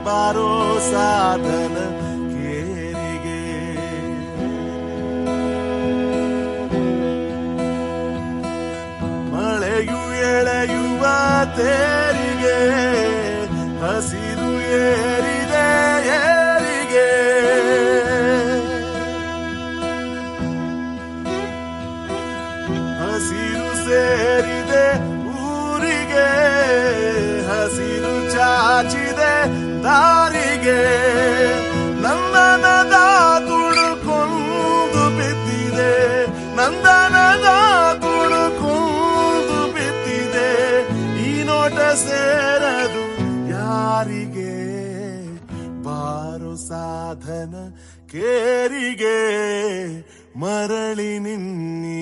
ಬಾರೋ ಸಾಧನ ಕೇರಿಗೆ ಮಳೆಯು ಎಳೆಯುವ ತೇರಿಗೆ ಹಸಿರು ಏರಿದೆ ಏರಿಗೆ ಹಸಿರು ಸೇರಿದೆ ಊರಿಗೆ ಹಸಿರು ಚಾಚಿದೆ ದಾರಿಗೆ ನಂದನದ ತುಳುಕೊಂಡು ಬಿದ್ದಿದೆ ನಂದನದ ತುಳುಕೊಂಡು ಬಿದ್ದಿದೆ ಈ ನೋಟ ಸೇರದು ಯಾರಿಗೆ ಬಾರೋ ಸಾಧನ ಕೇರಿಗೆ ಮರಳಿ ನಿನ್ನೀ